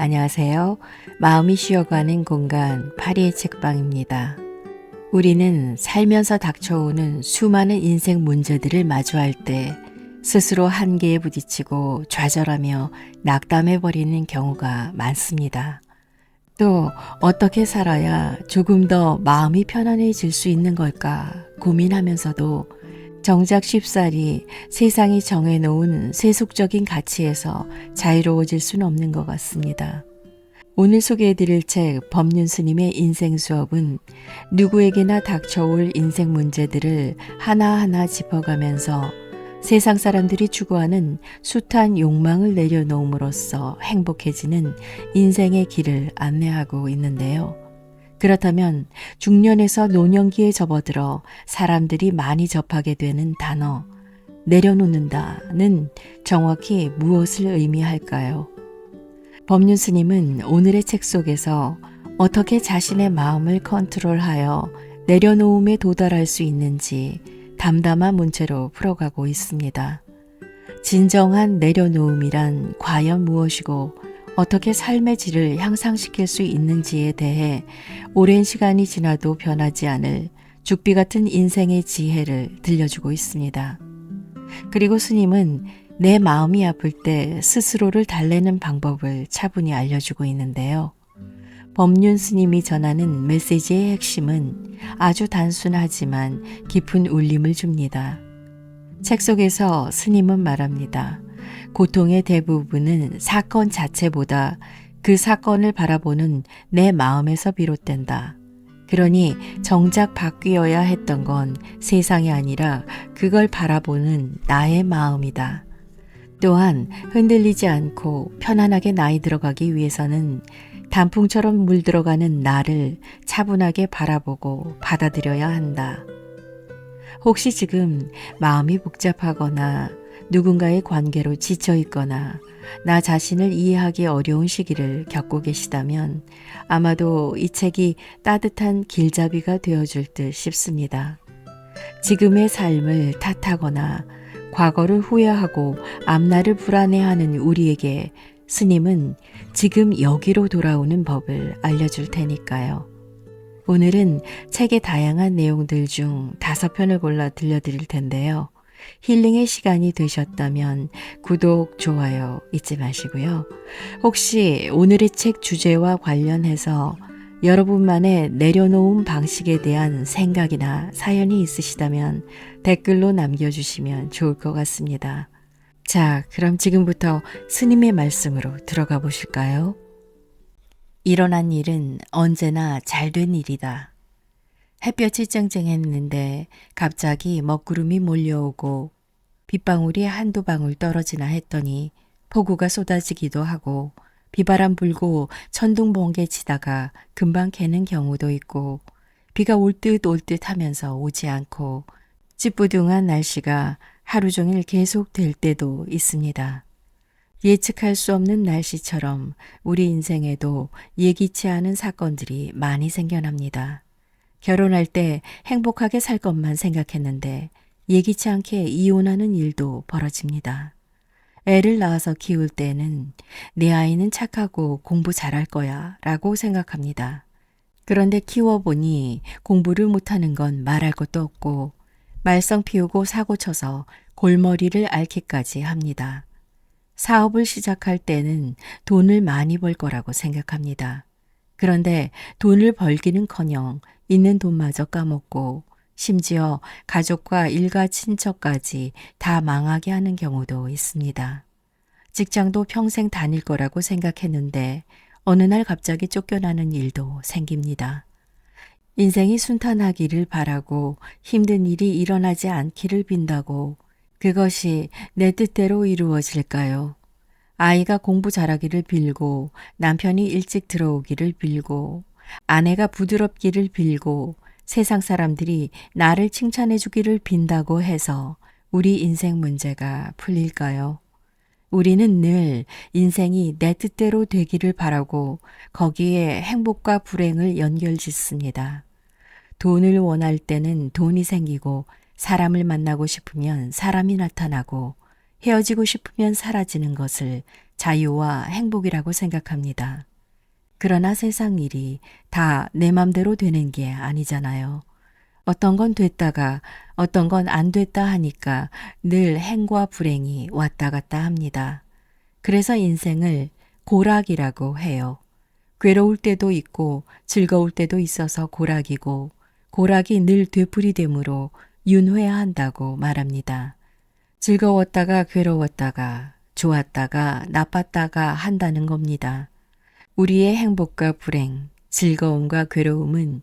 안녕하세요. 마음이 쉬어가는 공간 파리의 책방입니다. 우리는 살면서 닥쳐오는 수많은 인생 문제들을 마주할 때 스스로 한계에 부딪히고 좌절하며 낙담해버리는 경우가 많습니다. 또 어떻게 살아야 조금 더 마음이 편안해질 수 있는 걸까 고민하면서도 정작 쉽사리 세상이 정해놓은 세속적인 가치에서 자유로워질 수는 없는 것 같습니다. 오늘 소개해드릴 책 법륜스님의 인생 수업은 누구에게나 닥쳐올 인생 문제들을 하나하나 짚어가면서 세상 사람들이 추구하는 숱한 욕망을 내려놓음으로써 행복해지는 인생의 길을 안내하고 있는데요. 그렇다면 중년에서 노년기에 접어들어 사람들이 많이 접하게 되는 단어 내려놓는다는 정확히 무엇을 의미할까요? 법륜스님은 오늘의 책 속에서 어떻게 자신의 마음을 컨트롤하여 내려놓음에 도달할 수 있는지 담담한 문체로 풀어가고 있습니다. 진정한 내려놓음이란 과연 무엇이고 어떻게 삶의 질을 향상시킬 수 있는지에 대해 오랜 시간이 지나도 변하지 않을 죽비 같은 인생의 지혜를 들려주고 있습니다. 그리고 스님은 내 마음이 아플 때 스스로를 달래는 방법을 차분히 알려주고 있는데요. 법륜 스님이 전하는 메시지의 핵심은 아주 단순하지만 깊은 울림을 줍니다. 책 속에서 스님은 말합니다. 고통의 대부분은 사건 자체보다 그 사건을 바라보는 내 마음에서 비롯된다. 그러니 정작 바뀌어야 했던 건 세상이 아니라 그걸 바라보는 나의 마음이다. 또한 흔들리지 않고 편안하게 나이 들어가기 위해서는 단풍처럼 물들어가는 나를 차분하게 바라보고 받아들여야 한다. 혹시 지금 마음이 복잡하거나 누군가의 관계로 지쳐 있거나 나 자신을 이해하기 어려운 시기를 겪고 계시다면 아마도 이 책이 따뜻한 길잡이가 되어줄 듯 싶습니다. 지금의 삶을 탓하거나 과거를 후회하고 앞날을 불안해하는 우리에게 스님은 지금 여기로 돌아오는 법을 알려줄 테니까요. 오늘은 책의 다양한 내용들 중 5편을 골라 들려드릴 텐데요. 힐링의 시간이 되셨다면 구독, 좋아요 잊지 마시고요. 혹시 오늘의 책 주제와 관련해서 여러분만의 내려놓은 방식에 대한 생각이나 사연이 있으시다면 댓글로 남겨주시면 좋을 것 같습니다. 자, 그럼 지금부터 스님의 말씀으로 들어가 보실까요? 일어난 일은 언제나 잘된 일이다. 햇볕이 쨍쨍했는데 갑자기 먹구름이 몰려오고 빗방울이 한두 방울 떨어지나 했더니 폭우가 쏟아지기도 하고 비바람 불고 천둥 번개 치다가 금방 개는 경우도 있고 비가 올 듯 하면서 오지 않고 찌뿌둥한 날씨가 하루 종일 계속될 때도 있습니다. 예측할 수 없는 날씨처럼 우리 인생에도 예기치 않은 사건들이 많이 생겨납니다. 결혼할 때 행복하게 살 것만 생각했는데 예기치 않게 이혼하는 일도 벌어집니다. 애를 낳아서 키울 때는 내 아이는 착하고 공부 잘할 거야 라고 생각합니다. 그런데 키워보니 공부를 못하는 건 말할 것도 없고 말썽 피우고 사고 쳐서 골머리를 앓기까지 합니다. 사업을 시작할 때는 돈을 많이 벌 거라고 생각합니다. 그런데 돈을 벌기는커녕 있는 돈마저 까먹고 심지어 가족과 일가 친척까지 다 망하게 하는 경우도 있습니다. 직장도 평생 다닐 거라고 생각했는데 어느 날 갑자기 쫓겨나는 일도 생깁니다. 인생이 순탄하기를 바라고 힘든 일이 일어나지 않기를 빈다고 그것이 내 뜻대로 이루어질까요? 아이가 공부 잘하기를 빌고 남편이 일찍 들어오기를 빌고 아내가 부드럽기를 빌고 세상 사람들이 나를 칭찬해 주기를 빈다고 해서 우리 인생 문제가 풀릴까요? 우리는 늘 인생이 내 뜻대로 되기를 바라고 거기에 행복과 불행을 연결짓습니다. 돈을 원할 때는 돈이 생기고 사람을 만나고 싶으면 사람이 나타나고 헤어지고 싶으면 사라지는 것을 자유와 행복이라고 생각합니다. 그러나 세상 일이 다 내 맘대로 되는 게 아니잖아요. 어떤 건 됐다가 어떤 건 안 됐다 하니까 늘 행과 불행이 왔다 갔다 합니다. 그래서 인생을 고락이라고 해요. 괴로울 때도 있고 즐거울 때도 있어서 고락이고 고락이 늘 되풀이되므로 윤회한다고 말합니다. 즐거웠다가 괴로웠다가 좋았다가 나빴다가 한다는 겁니다. 우리의 행복과 불행, 즐거움과 괴로움은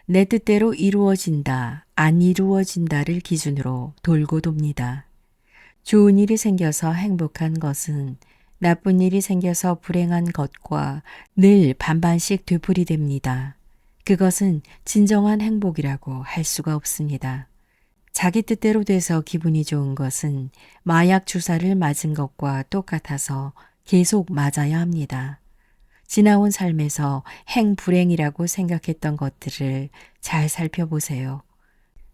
내 뜻대로 이루어진다, 안 이루어진다를 기준으로 돌고 돕니다. 좋은 일이 생겨서 행복한 것은 나쁜 일이 생겨서 불행한 것과 늘 반반씩 되풀이됩니다. 그것은 진정한 행복이라고 할 수가 없습니다. 자기 뜻대로 돼서 기분이 좋은 것은 마약 주사를 맞은 것과 똑같아서 계속 맞아야 합니다. 지나온 삶에서 행불행이라고 생각했던 것들을 잘 살펴보세요.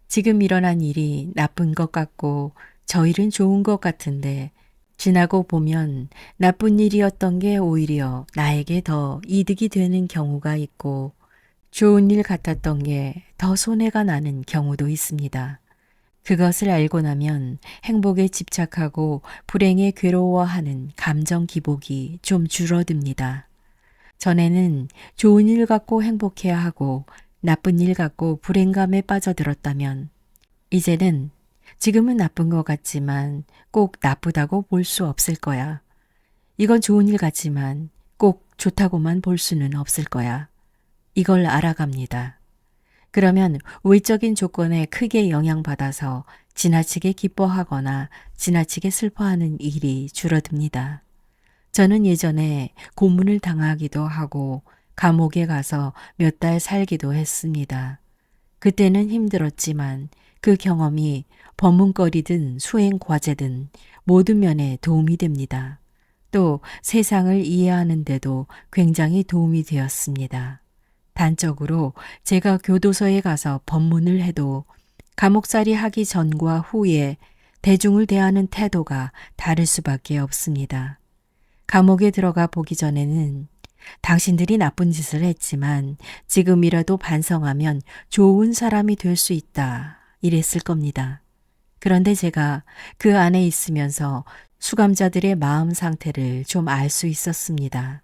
지금 일어난 일이 나쁜 것 같고 저 일은 좋은 것 같은데 지나고 보면 나쁜 일이었던 게 오히려 나에게 더 이득이 되는 경우가 있고 좋은 일 같았던 게 더 손해가 나는 경우도 있습니다. 그것을 알고 나면 행복에 집착하고 불행에 괴로워하는 감정 기복이 좀 줄어듭니다. 전에는 좋은 일 갖고 행복해야 하고 나쁜 일 갖고 불행감에 빠져들었다면 이제는 지금은 나쁜 것 같지만 꼭 나쁘다고 볼 수 없을 거야. 이건 좋은 일 같지만 꼭 좋다고만 볼 수는 없을 거야. 이걸 알아갑니다. 그러면 외적인 조건에 크게 영향받아서 지나치게 기뻐하거나 지나치게 슬퍼하는 일이 줄어듭니다. 저는 예전에 고문을 당하기도 하고 감옥에 가서 몇 달 살기도 했습니다. 그때는 힘들었지만 그 경험이 법문거리든 수행 과제든 모든 면에 도움이 됩니다. 또 세상을 이해하는 데도 굉장히 도움이 되었습니다. 단적으로 제가 교도소에 가서 법문을 해도 감옥살이 하기 전과 후에 대중을 대하는 태도가 다를 수밖에 없습니다. 감옥에 들어가 보기 전에는 당신들이 나쁜 짓을 했지만 지금이라도 반성하면 좋은 사람이 될 수 있다. 이랬을 겁니다. 그런데 제가 그 안에 있으면서 수감자들의 마음 상태를 좀 알 수 있었습니다.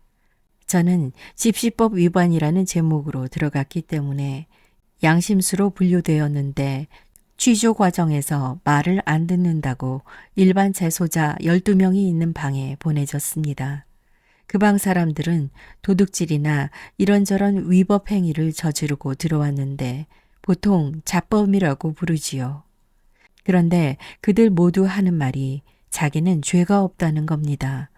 저는 집시법 위반이라는 제목으로 들어갔기 때문에 양심수로 분류되었는데 취조 과정에서 말을 안 듣는다고 일반 재소자 12명이 있는 방에 보내졌습니다. 그 방 사람들은 도둑질이나 이런저런 위법 행위를 저지르고 들어왔는데 보통 자범이라고 부르지요. 그런데 그들 모두 하는 말이 자기는 죄가 없다는 겁니다.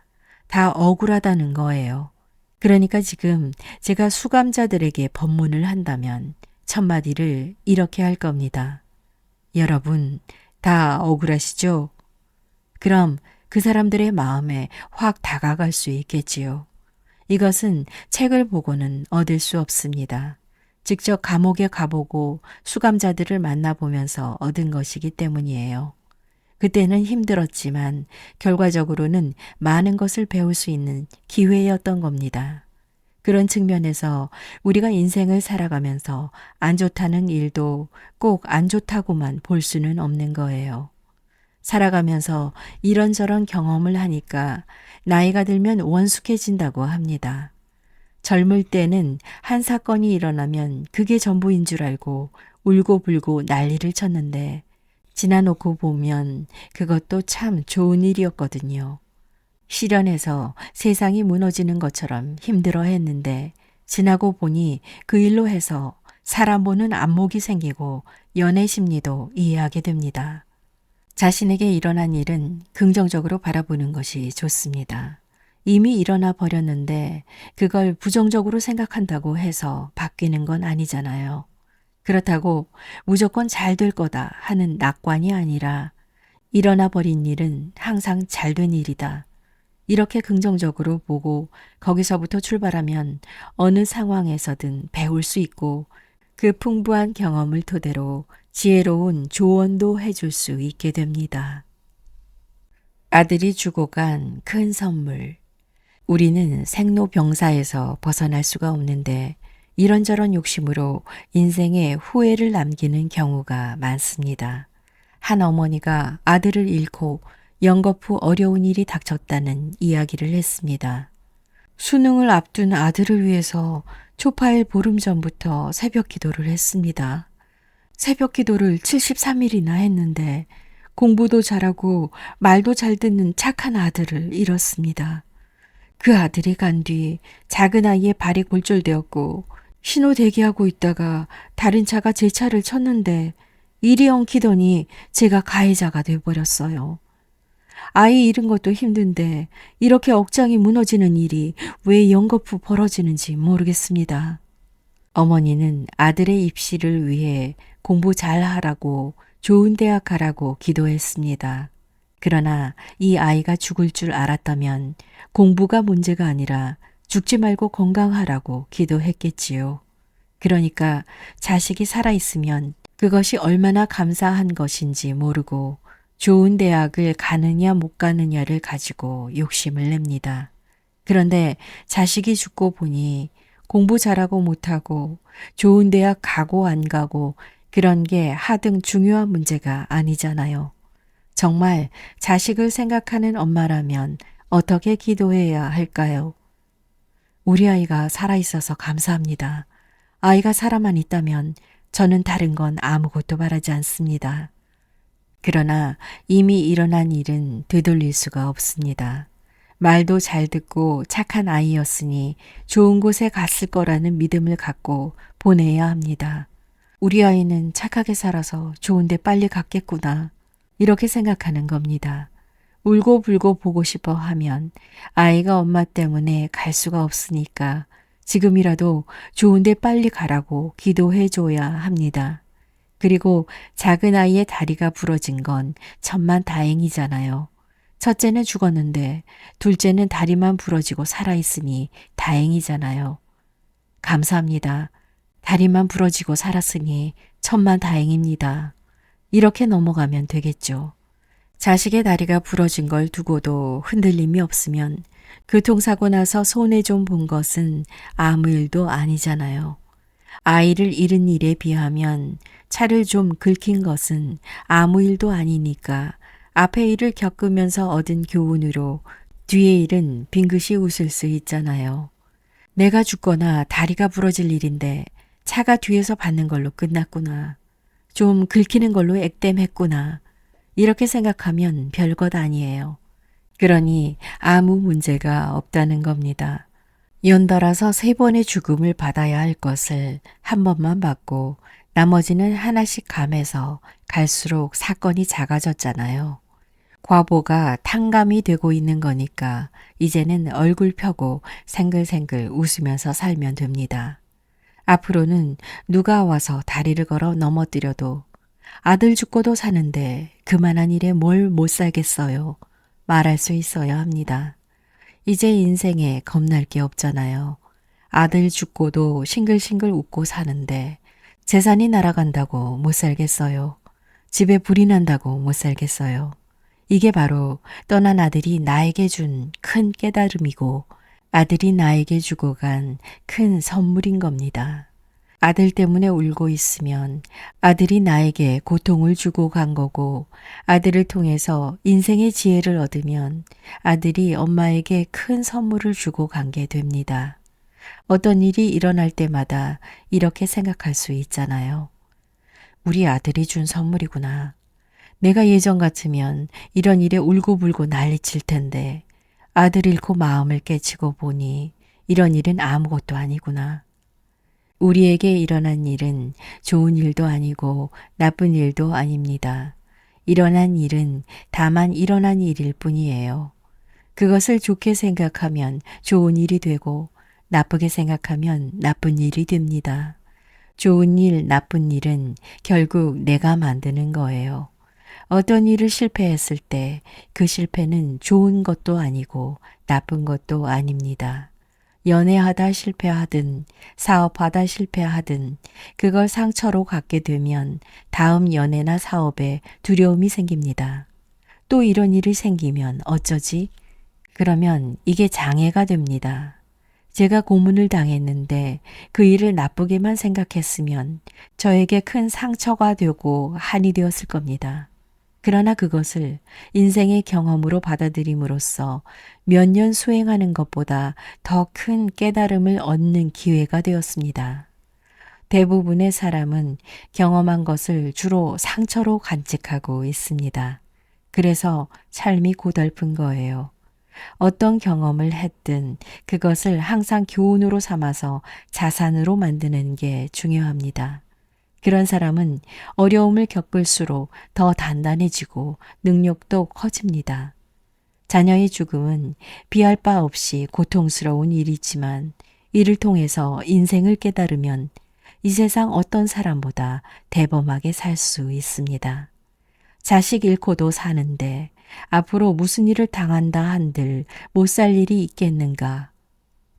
다 억울하다는 거예요. 그러니까 지금 제가 수감자들에게 법문을 한다면 첫마디를 이렇게 할 겁니다. 여러분, 다 억울하시죠? 그럼 그 사람들의 마음에 확 다가갈 수 있겠지요. 이것은 책을 보고는 얻을 수 없습니다. 직접 감옥에 가보고 수감자들을 만나보면서 얻은 것이기 때문이에요. 그때는 힘들었지만 결과적으로는 많은 것을 배울 수 있는 기회였던 겁니다. 그런 측면에서 우리가 인생을 살아가면서 안 좋다는 일도 꼭 안 좋다고만 볼 수는 없는 거예요. 살아가면서 이런저런 경험을 하니까 나이가 들면 원숙해진다고 합니다. 젊을 때는 한 사건이 일어나면 그게 전부인 줄 알고 울고불고 난리를 쳤는데 지나놓고 보면 그것도 참 좋은 일이었거든요. 실연해서 세상이 무너지는 것처럼 힘들어 했는데 지나고 보니 그 일로 해서 사람 보는 안목이 생기고 연애 심리도 이해하게 됩니다. 자신에게 일어난 일은 긍정적으로 바라보는 것이 좋습니다. 이미 일어나 버렸는데 그걸 부정적으로 생각한다고 해서 바뀌는 건 아니잖아요. 그렇다고 무조건 잘 될 거다 하는 낙관이 아니라 일어나 버린 일은 항상 잘 된 일이다. 이렇게 긍정적으로 보고 거기서부터 출발하면 어느 상황에서든 배울 수 있고 그 풍부한 경험을 토대로 지혜로운 조언도 해줄 수 있게 됩니다. 아들이 주고 간 큰 선물. 우리는 생로병사에서 벗어날 수가 없는데 이런저런 욕심으로 인생에 후회를 남기는 경우가 많습니다. 한 어머니가 아들을 잃고 연거푸 어려운 일이 닥쳤다는 이야기를 했습니다. 수능을 앞둔 아들을 위해서 초파일 보름 전부터 새벽 기도를 했습니다. 새벽 기도를 73일이나 했는데 공부도 잘하고 말도 잘 듣는 착한 아들을 잃었습니다. 그 아들이 간 뒤 작은 아이의 발이 골절되었고 신호 대기하고 있다가 다른 차가 제 차를 쳤는데 이리 엉키더니 제가 가해자가 돼버렸어요. 아이 잃은 것도 힘든데 이렇게 억장이 무너지는 일이 왜 연거푸 벌어지는지 모르겠습니다. 어머니는 아들의 입시를 위해 공부 잘하라고 좋은 대학 가라고 기도했습니다. 그러나 이 아이가 죽을 줄 알았다면 공부가 문제가 아니라 죽지 말고 건강하라고 기도했겠지요. 그러니까 자식이 살아있으면 그것이 얼마나 감사한 것인지 모르고 좋은 대학을 가느냐 못 가느냐를 가지고 욕심을 냅니다. 그런데 자식이 죽고 보니 공부 잘하고 못하고 좋은 대학 가고 안 가고 그런 게 하등 중요한 문제가 아니잖아요. 정말 자식을 생각하는 엄마라면 어떻게 기도해야 할까요? 우리 아이가 살아있어서 감사합니다. 아이가 살아만 있다면 저는 다른 건 아무것도 바라지 않습니다. 그러나 이미 일어난 일은 되돌릴 수가 없습니다. 말도 잘 듣고 착한 아이였으니 좋은 곳에 갔을 거라는 믿음을 갖고 보내야 합니다. 우리 아이는 착하게 살아서 좋은 데 빨리 갔겠구나. 이렇게 생각하는 겁니다. 울고불고 보고 싶어 하면 아이가 엄마 때문에 갈 수가 없으니까 지금이라도 좋은 데 빨리 가라고 기도해 줘야 합니다. 그리고 작은 아이의 다리가 부러진 건 천만 다행이잖아요. 첫째는 죽었는데 둘째는 다리만 부러지고 살아있으니 다행이잖아요. 감사합니다. 다리만 부러지고 살았으니 천만 다행입니다. 이렇게 넘어가면 되겠죠. 자식의 다리가 부러진 걸 두고도 흔들림이 없으면 교통사고 나서 손해 좀 본 것은 아무 일도 아니잖아요. 아이를 잃은 일에 비하면 차를 좀 긁힌 것은 아무 일도 아니니까 앞의 일을 겪으면서 얻은 교훈으로 뒤의 일은 빙긋이 웃을 수 있잖아요. 내가 죽거나 다리가 부러질 일인데 차가 뒤에서 받는 걸로 끝났구나. 좀 긁히는 걸로 액땜했구나. 이렇게 생각하면 별것 아니에요. 그러니 아무 문제가 없다는 겁니다. 연달아서 3번의 죽음을 받아야 할 것을 한 번만 받고 나머지는 하나씩 감해서 갈수록 사건이 작아졌잖아요. 과보가 탕감이 되고 있는 거니까 이제는 얼굴 펴고 생글생글 웃으면서 살면 됩니다. 앞으로는 누가 와서 다리를 걸어 넘어뜨려도 아들 죽고도 사는데 그만한 일에 뭘 못 살겠어요. 말할 수 있어야 합니다. 이제 인생에 겁날 게 없잖아요. 아들 죽고도 싱글싱글 웃고 사는데 재산이 날아간다고 못 살겠어요. 집에 불이 난다고 못 살겠어요. 이게 바로 떠난 아들이 나에게 준 큰 깨달음이고 아들이 나에게 주고 간 큰 선물인 겁니다. 아들 때문에 울고 있으면 아들이 나에게 고통을 주고 간 거고 아들을 통해서 인생의 지혜를 얻으면 아들이 엄마에게 큰 선물을 주고 간 게 됩니다. 어떤 일이 일어날 때마다 이렇게 생각할 수 있잖아요. 우리 아들이 준 선물이구나. 내가 예전 같으면 이런 일에 울고불고 난리칠 텐데 아들 잃고 마음을 깨치고 보니 이런 일은 아무것도 아니구나. 우리에게 일어난 일은 좋은 일도 아니고 나쁜 일도 아닙니다. 일어난 일은 다만 일어난 일일 뿐이에요. 그것을 좋게 생각하면 좋은 일이 되고 나쁘게 생각하면 나쁜 일이 됩니다. 좋은 일, 나쁜 일은 결국 내가 만드는 거예요. 어떤 일을 실패했을 때 그 실패는 좋은 것도 아니고 나쁜 것도 아닙니다. 연애하다 실패하든 사업하다 실패하든 그걸 상처로 갖게 되면 다음 연애나 사업에 두려움이 생깁니다. 또 이런 일이 생기면 어쩌지? 그러면 이게 장애가 됩니다. 제가 고문을 당했는데 그 일을 나쁘게만 생각했으면 저에게 큰 상처가 되고 한이 되었을 겁니다. 그러나 그것을 인생의 경험으로 받아들임으로써 몇 년 수행하는 것보다 더 큰 깨달음을 얻는 기회가 되었습니다. 대부분의 사람은 경험한 것을 주로 상처로 간직하고 있습니다. 그래서 삶이 고달픈 거예요. 어떤 경험을 했든 그것을 항상 교훈으로 삼아서 자산으로 만드는 게 중요합니다. 그런 사람은 어려움을 겪을수록 더 단단해지고 능력도 커집니다. 자녀의 죽음은 비할 바 없이 고통스러운 일이지만 이를 통해서 인생을 깨달으면 이 세상 어떤 사람보다 대범하게 살 수 있습니다. 자식 잃고도 사는데 앞으로 무슨 일을 당한다 한들 못 살 일이 있겠는가.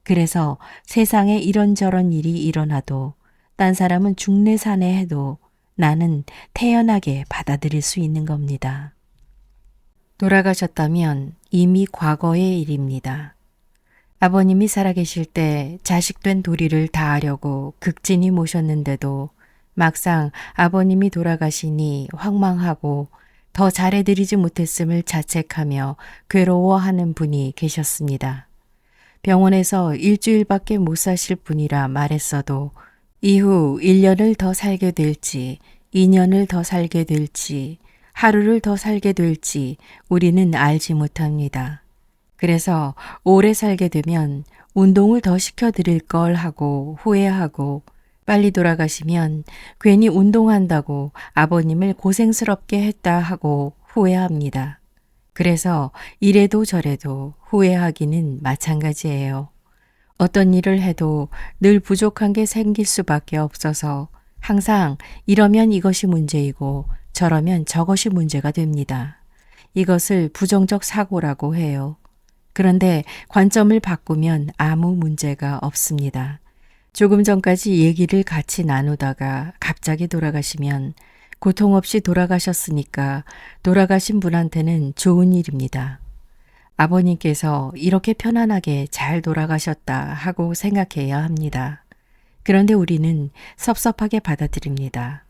그래서 세상에 이런저런 일이 일어나도 딴 사람은 중내산에 해도 나는 태연하게 받아들일 수 있는 겁니다. 돌아가셨다면 이미 과거의 일입니다. 아버님이 살아계실 때 자식된 도리를 다하려고 극진히 모셨는데도 막상 아버님이 돌아가시니 황망하고 더 잘해드리지 못했음을 자책하며 괴로워하는 분이 계셨습니다. 병원에서 일주일밖에 못 사실 분이라 말했어도 이후 1년을 더 살게 될지 2년을 더 살게 될지 하루를 더 살게 될지 우리는 알지 못합니다. 그래서 오래 살게 되면 운동을 더 시켜드릴 걸 하고 후회하고 빨리 돌아가시면 괜히 운동한다고 아버님을 고생스럽게 했다 하고 후회합니다. 그래서 이래도 저래도 후회하기는 마찬가지예요. 어떤 일을 해도 늘 부족한 게 생길 수밖에 없어서 항상 이러면 이것이 문제이고 저러면 저것이 문제가 됩니다. 이것을 부정적 사고라고 해요. 그런데 관점을 바꾸면 아무 문제가 없습니다. 조금 전까지 얘기를 같이 나누다가 갑자기 돌아가시면 고통 없이 돌아가셨으니까 돌아가신 분한테는 좋은 일입니다. 아버님께서 이렇게 편안하게 잘 돌아가셨다 하고 생각해야 합니다. 그런데 우리는 섭섭하게 받아들입니다.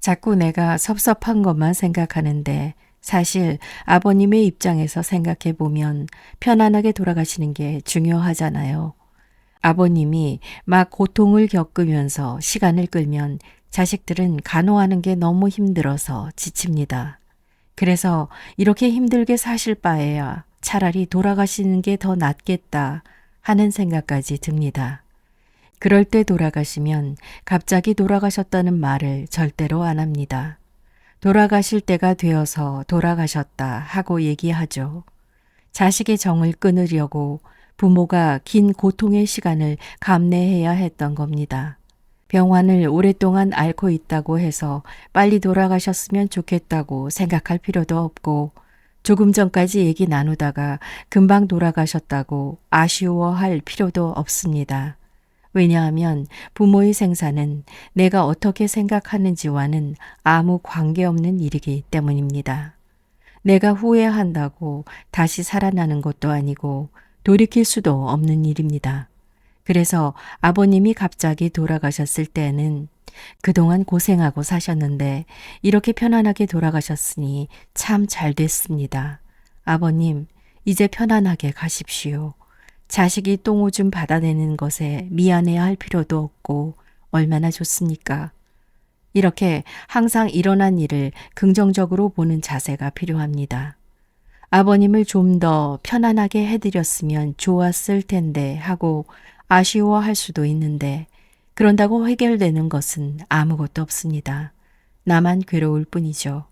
자꾸 내가 섭섭한 것만 생각하는데 사실 아버님의 입장에서 생각해 보면 편안하게 돌아가시는 게 중요하잖아요. 아버님이 막 고통을 겪으면서 시간을 끌면 자식들은 간호하는 게 너무 힘들어서 지칩니다. 그래서 이렇게 힘들게 사실 바에야 차라리 돌아가시는 게 더 낫겠다 하는 생각까지 듭니다. 그럴 때 돌아가시면 갑자기 돌아가셨다는 말을 절대로 안 합니다. 돌아가실 때가 되어서 돌아가셨다 하고 얘기하죠. 자식의 정을 끊으려고 부모가 긴 고통의 시간을 감내해야 했던 겁니다. 병환을 오랫동안 앓고 있다고 해서 빨리 돌아가셨으면 좋겠다고 생각할 필요도 없고 조금 전까지 얘기 나누다가 금방 돌아가셨다고 아쉬워할 필요도 없습니다. 왜냐하면 부모의 생사는 내가 어떻게 생각하는지와는 아무 관계없는 일이기 때문입니다. 내가 후회한다고 다시 살아나는 것도 아니고 돌이킬 수도 없는 일입니다. 그래서 아버님이 갑자기 돌아가셨을 때는 그동안 고생하고 사셨는데 이렇게 편안하게 돌아가셨으니 참 잘 됐습니다. 아버님, 이제 편안하게 가십시오. 자식이 똥오줌 받아내는 것에 미안해야 할 필요도 없고 얼마나 좋습니까? 이렇게 항상 일어난 일을 긍정적으로 보는 자세가 필요합니다. 아버님을 좀 더 편안하게 해드렸으면 좋았을 텐데 하고 아쉬워할 수도 있는데 그런다고 해결되는 것은 아무것도 없습니다. 나만 괴로울 뿐이죠.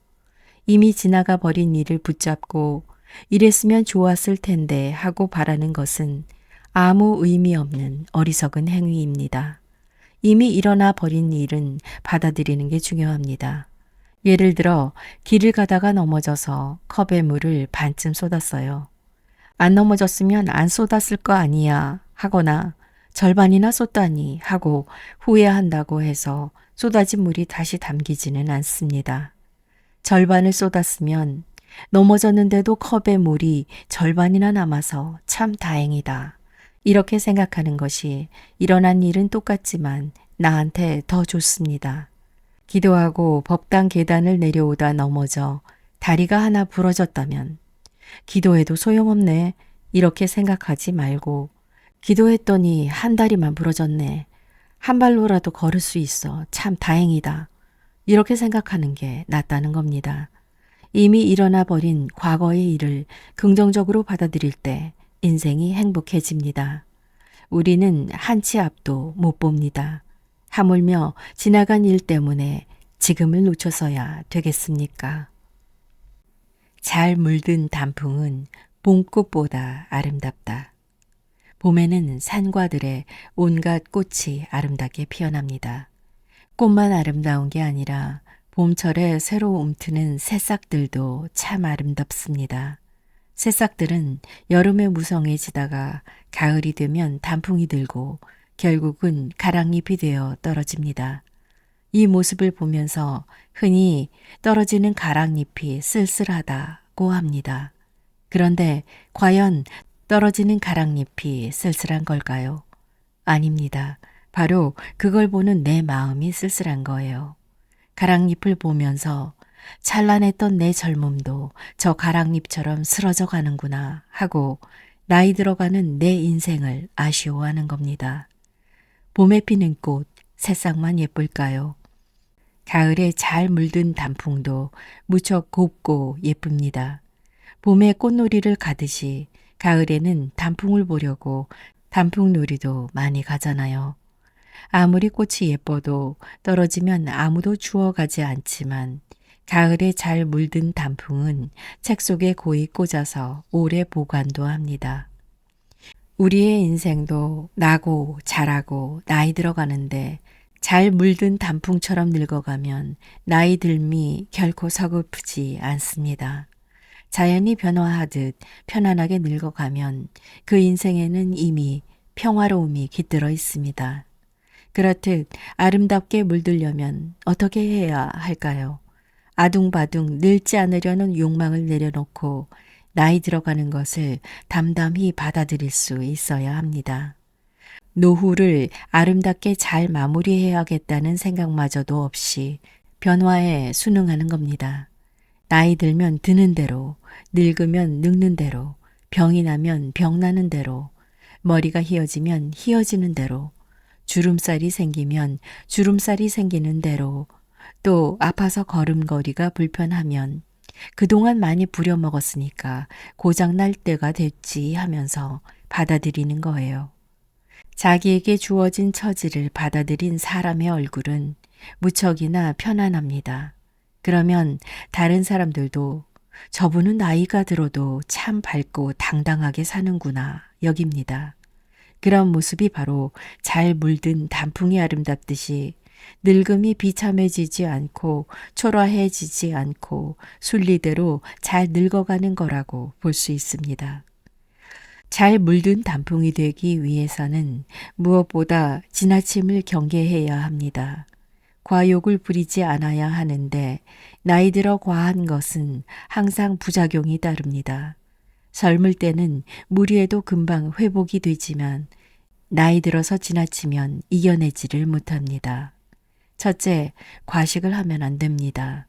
이미 지나가 버린 일을 붙잡고 이랬으면 좋았을 텐데 하고 바라는 것은 아무 의미 없는 어리석은 행위입니다. 이미 일어나 버린 일은 받아들이는 게 중요합니다. 예를 들어 길을 가다가 넘어져서 컵에 물을 반쯤 쏟았어요. 안 넘어졌으면 안 쏟았을 거 아니야 하거나 절반이나 쏟다니 하고 후회한다고 해서 쏟아진 물이 다시 담기지는 않습니다. 절반을 쏟았으면 넘어졌는데도 컵에 물이 절반이나 남아서 참 다행이다. 이렇게 생각하는 것이 일어난 일은 똑같지만 나한테 더 좋습니다. 기도하고 법당 계단을 내려오다 넘어져 다리가 하나 부러졌다면 기도해도 소용없네. 이렇게 생각하지 말고 기도했더니 한 다리만 부러졌네. 한 발로라도 걸을 수 있어. 참 다행이다. 이렇게 생각하는 게 낫다는 겁니다. 이미 일어나 버린 과거의 일을 긍정적으로 받아들일 때 인생이 행복해집니다. 우리는 한 치 앞도 못 봅니다. 하물며 지나간 일 때문에 지금을 놓쳐서야 되겠습니까? 잘 물든 단풍은 봄꽃보다 아름답다. 봄에는 산과들의 온갖 꽃이 아름답게 피어납니다. 꽃만 아름다운 게 아니라 봄철에 새로 움트는 새싹들도 참 아름답습니다. 새싹들은 여름에 무성해지다가 가을이 되면 단풍이 들고 결국은 가랑잎이 되어 떨어집니다. 이 모습을 보면서 흔히 떨어지는 가랑잎이 쓸쓸하다고 합니다. 그런데 과연 떨어지는 가랑잎이 쓸쓸한 걸까요? 아닙니다. 바로 그걸 보는 내 마음이 쓸쓸한 거예요. 가랑잎을 보면서 찬란했던 내 젊음도 저 가랑잎처럼 쓰러져 가는구나 하고 나이 들어가는 내 인생을 아쉬워하는 겁니다. 봄에 피는 꽃, 새싹만 예쁠까요? 가을에 잘 물든 단풍도 무척 곱고 예쁩니다. 봄에 꽃놀이를 가듯이 가을에는 단풍을 보려고 단풍놀이도 많이 가잖아요. 아무리 꽃이 예뻐도 떨어지면 아무도 주워가지 않지만 가을에 잘 물든 단풍은 책 속에 고이 꽂아서 오래 보관도 합니다. 우리의 인생도 나고 자라고 나이 들어가는데 잘 물든 단풍처럼 늙어가면 나이 들미 결코 서글프지 않습니다. 자연이 변화하듯 편안하게 늙어가면 그 인생에는 이미 평화로움이 깃들어 있습니다. 그렇듯 아름답게 물들려면 어떻게 해야 할까요? 아둥바둥 늙지 않으려는 욕망을 내려놓고 나이 들어가는 것을 담담히 받아들일 수 있어야 합니다. 노후를 아름답게 잘 마무리해야겠다는 생각마저도 없이 변화에 순응하는 겁니다. 나이 들면 드는 대로, 늙으면 늙는 대로, 병이 나면 병 나는 대로, 머리가 휘어지면 휘어지는 대로, 주름살이 생기면 주름살이 생기는 대로, 또 아파서 걸음걸이가 불편하면 그동안 많이 부려먹었으니까 고장날 때가 됐지 하면서 받아들이는 거예요. 자기에게 주어진 처지를 받아들인 사람의 얼굴은 무척이나 편안합니다. 그러면 다른 사람들도 저분은 나이가 들어도 참 밝고 당당하게 사는구나 여깁니다. 그런 모습이 바로 잘 물든 단풍이 아름답듯이 늙음이 비참해지지 않고 초라해지지 않고 순리대로 잘 늙어가는 거라고 볼 수 있습니다. 잘 물든 단풍이 되기 위해서는 무엇보다 지나침을 경계해야 합니다. 과욕을 부리지 않아야 하는데 나이 들어 과한 것은 항상 부작용이 따릅니다. 젊을 때는 무리해도 금방 회복이 되지만 나이 들어서 지나치면 이겨내지를 못합니다. 첫째, 과식을 하면 안 됩니다.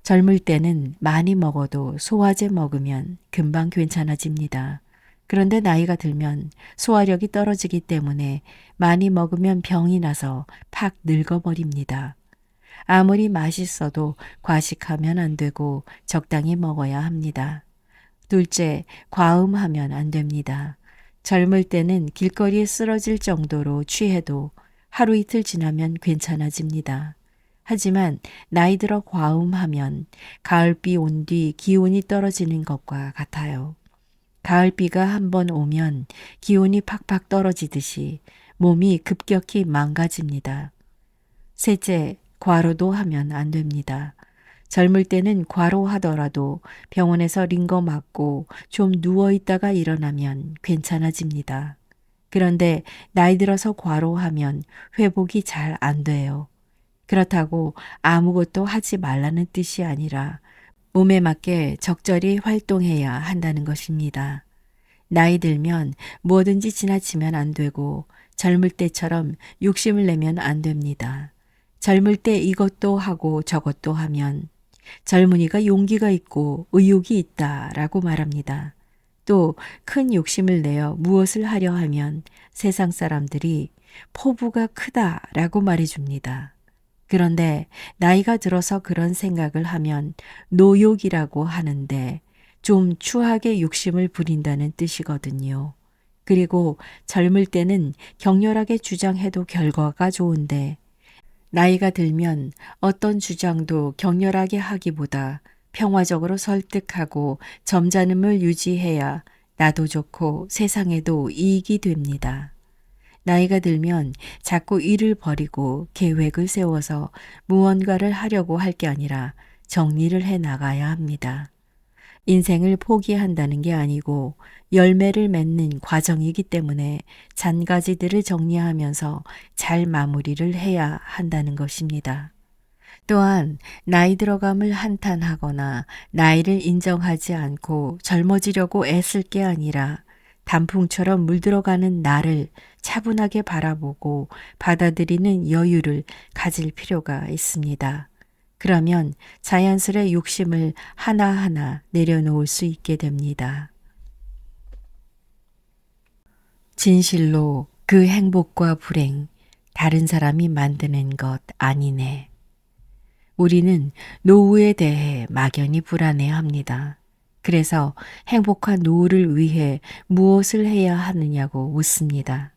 젊을 때는 많이 먹어도 소화제 먹으면 금방 괜찮아집니다. 그런데 나이가 들면 소화력이 떨어지기 때문에 많이 먹으면 병이 나서 팍 늙어버립니다. 아무리 맛있어도 과식하면 안 되고 적당히 먹어야 합니다. 둘째, 과음하면 안 됩니다. 젊을 때는 길거리에 쓰러질 정도로 취해도 하루 이틀 지나면 괜찮아집니다. 하지만 나이 들어 과음하면 가을비 온 뒤 기온이 떨어지는 것과 같아요. 가을비가 한번 오면 기온이 팍팍 떨어지듯이 몸이 급격히 망가집니다. 셋째, 과로도 하면 안 됩니다. 젊을 때는 과로하더라도 병원에서 링거 맞고 좀 누워있다가 일어나면 괜찮아집니다. 그런데 나이 들어서 과로하면 회복이 잘 안 돼요. 그렇다고 아무것도 하지 말라는 뜻이 아니라 몸에 맞게 적절히 활동해야 한다는 것입니다. 나이 들면 뭐든지 지나치면 안 되고 젊을 때처럼 욕심을 내면 안 됩니다. 젊을 때 이것도 하고 저것도 하면 젊은이가 용기가 있고 의욕이 있다라고 말합니다. 또 큰 욕심을 내어 무엇을 하려 하면 세상 사람들이 포부가 크다라고 말해줍니다. 그런데 나이가 들어서 그런 생각을 하면 노욕이라고 하는데 좀 추하게 욕심을 부린다는 뜻이거든요. 그리고 젊을 때는 격렬하게 주장해도 결과가 좋은데 나이가 들면 어떤 주장도 격렬하게 하기보다 평화적으로 설득하고 점잖음을 유지해야 나도 좋고 세상에도 이익이 됩니다. 나이가 들면 자꾸 일을 벌이고 계획을 세워서 무언가를 하려고 할 게 아니라 정리를 해 나가야 합니다. 인생을 포기한다는 게 아니고 열매를 맺는 과정이기 때문에 잔가지들을 정리하면서 잘 마무리를 해야 한다는 것입니다. 또한 나이 들어감을 한탄하거나 나이를 인정하지 않고 젊어지려고 애쓸 게 아니라 단풍처럼 물들어가는 나를 차분하게 바라보고 받아들이는 여유를 가질 필요가 있습니다. 그러면 자연스레 욕심을 하나하나 내려놓을 수 있게 됩니다. 진실로 그 행복과 불행, 다른 사람이 만드는 것 아니네. 우리는 노후에 대해 막연히 불안해합니다. 그래서 행복한 노후를 위해 무엇을 해야 하느냐고 묻습니다.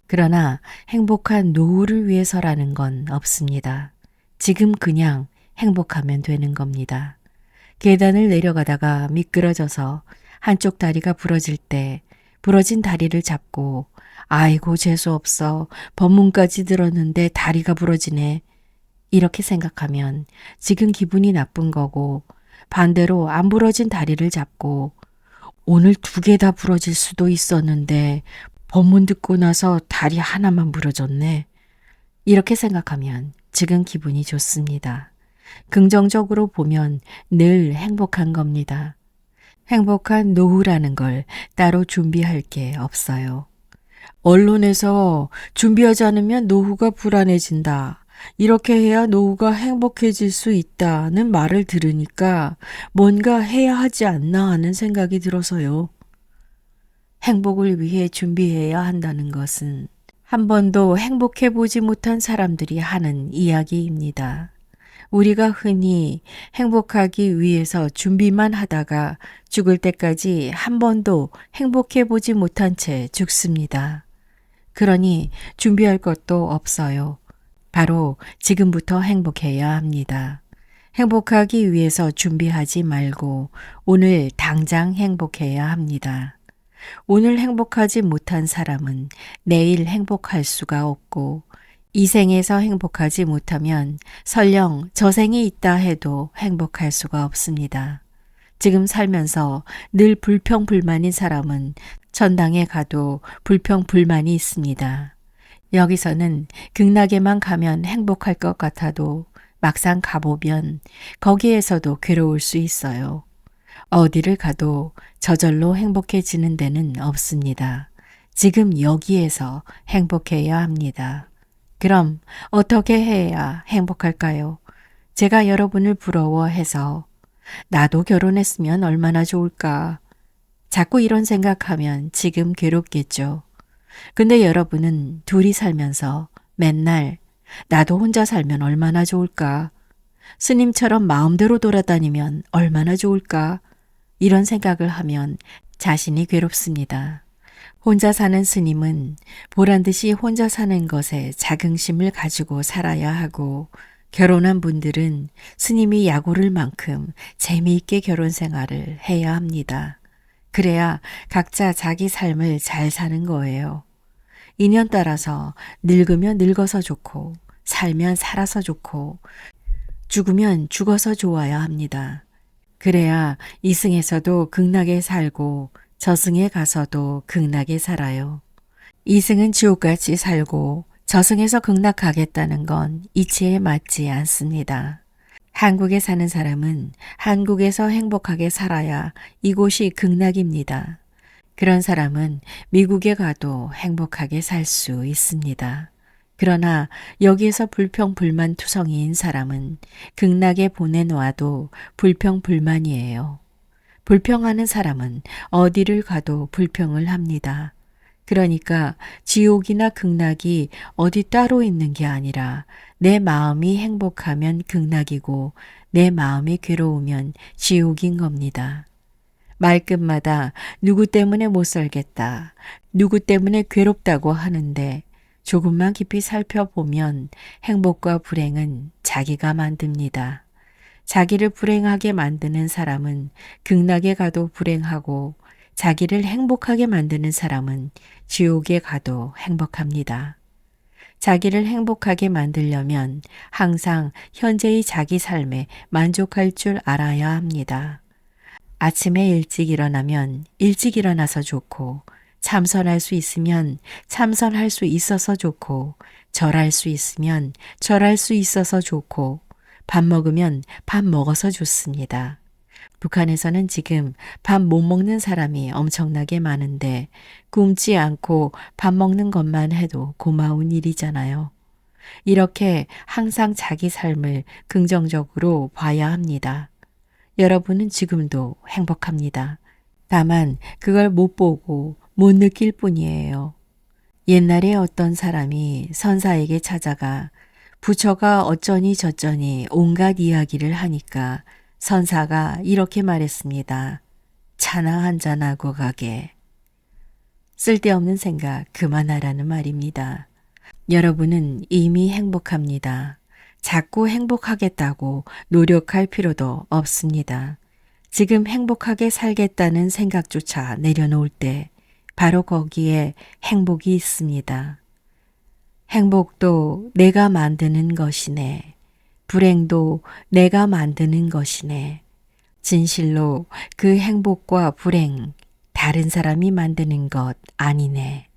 그러나 행복한 노후를 위해서라는 건 없습니다. 지금 그냥 행복하면 되는 겁니다. 계단을 내려가다가 미끄러져서 한쪽 다리가 부러질 때 부러진 다리를 잡고 아이고 재수없어 법문까지 들었는데 다리가 부러지네. 이렇게 생각하면 지금 기분이 나쁜 거고 반대로 안 부러진 다리를 잡고 오늘 2개 다 부러질 수도 있었는데 법문 듣고 나서 다리 하나만 부러졌네. 이렇게 생각하면 지금 기분이 좋습니다. 긍정적으로 보면 늘 행복한 겁니다. 행복한 노후라는 걸 따로 준비할 게 없어요. 언론에서 준비하지 않으면 노후가 불안해진다. 이렇게 해야 노후가 행복해질 수 있다는 말을 들으니까 뭔가 해야 하지 않나 하는 생각이 들어서요. 행복을 위해 준비해야 한다는 것은 한 번도 행복해 보지 못한 사람들이 하는 이야기입니다. 우리가 흔히 행복하기 위해서 준비만 하다가 죽을 때까지 한 번도 행복해 보지 못한 채 죽습니다. 그러니 준비할 것도 없어요. 바로 지금부터 행복해야 합니다. 행복하기 위해서 준비하지 말고 오늘 당장 행복해야 합니다. 오늘 행복하지 못한 사람은 내일 행복할 수가 없고 이 생에서 행복하지 못하면 설령 저생이 있다 해도 행복할 수가 없습니다. 지금 살면서 늘 불평불만인 사람은 천당에 가도 불평불만이 있습니다. 여기서는 극락에만 가면 행복할 것 같아도 막상 가보면 거기에서도 괴로울 수 있어요. 어디를 가도 저절로 행복해지는 데는 없습니다. 지금 여기에서 행복해야 합니다. 그럼 어떻게 해야 행복할까요? 제가 여러분을 부러워해서 나도 결혼했으면 얼마나 좋을까. 자꾸 이런 생각하면 지금 괴롭겠죠. 근데 여러분은 둘이 살면서 맨날 나도 혼자 살면 얼마나 좋을까. 스님처럼 마음대로 돌아다니면 얼마나 좋을까. 이런 생각을 하면 자신이 괴롭습니다. 혼자 사는 스님은 보란 듯이 혼자 사는 것에 자긍심을 가지고 살아야 하고 결혼한 분들은 스님이 약오를 만큼 재미있게 결혼 생활을 해야 합니다. 그래야 각자 자기 삶을 잘 사는 거예요. 인연 따라서 늙으면 늙어서 좋고 살면 살아서 좋고 죽으면 죽어서 좋아야 합니다. 그래야 이승에서도 극락에 살고 저승에 가서도 극락에 살아요. 이승은 지옥같이 살고 저승에서 극락 가겠다는 건 이치에 맞지 않습니다. 한국에 사는 사람은 한국에서 행복하게 살아야 이곳이 극락입니다. 그런 사람은 미국에 가도 행복하게 살 수 있습니다. 그러나 여기에서 불평불만 투성이인 사람은 극락에 보내놓아도 불평불만이에요. 불평하는 사람은 어디를 가도 불평을 합니다. 그러니까 지옥이나 극락이 어디 따로 있는 게 아니라 내 마음이 행복하면 극락이고 내 마음이 괴로우면 지옥인 겁니다. 말끝마다 누구 때문에 못 살겠다, 누구 때문에 괴롭다고 하는데 조금만 깊이 살펴보면 행복과 불행은 자기가 만듭니다. 자기를 불행하게 만드는 사람은 극락에 가도 불행하고 자기를 행복하게 만드는 사람은 지옥에 가도 행복합니다. 자기를 행복하게 만들려면 항상 현재의 자기 삶에 만족할 줄 알아야 합니다. 아침에 일찍 일어나면 일찍 일어나서 좋고, 참선할 수 있으면 참선할 수 있어서 좋고, 절할 수 있으면 절할 수 있어서 좋고, 밥 먹으면 밥 먹어서 좋습니다. 북한에서는 지금 밥 못 먹는 사람이 엄청나게 많은데 굶지 않고 밥 먹는 것만 해도 고마운 일이잖아요. 이렇게 항상 자기 삶을 긍정적으로 봐야 합니다. 여러분은 지금도 행복합니다. 다만 그걸 못 보고 못 느낄 뿐이에요. 옛날에 어떤 사람이 선사에게 찾아가 부처가 어쩌니 저쩌니 온갖 이야기를 하니까 선사가 이렇게 말했습니다. 차나 한잔하고 가게. 쓸데없는 생각 그만하라는 말입니다. 여러분은 이미 행복합니다. 자꾸 행복하겠다고 노력할 필요도 없습니다. 지금 행복하게 살겠다는 생각조차 내려놓을 때 바로 거기에 행복이 있습니다. 행복도 내가 만드는 것이네. 불행도 내가 만드는 것이네. 진실로 그 행복과 불행, 다른 사람이 만드는 것 아니네.